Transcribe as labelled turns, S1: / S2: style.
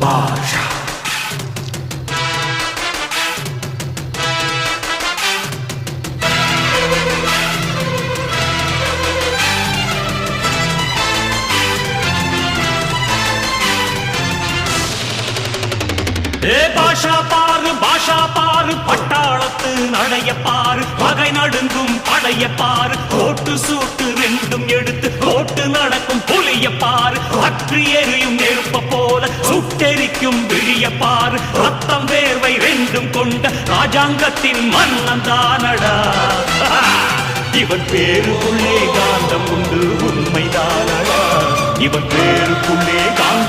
S1: பாஷா. பாஷா பாரு பட்டாளத்து நடைய பாரு பகை நடுங்கும் படைய பாரு கோட்டு சூட்டு ரெண்டும் எடுத்து கோட்டு நடக்கும் புலிய பாரு அற்றி எரியும் நெருப்ப போல சுட்டெரிக்கும் விழிய பாரு ரத்தம் வேர்வை ரெண்டும் கொண்ட ராஜாங்கத்தின் மன்னன் தானடா. இவன் பேருக்குள்ளே காந்தம் உண்டு உண்மைதானடா. இவன் பேருக்குள்ளே காந்தம்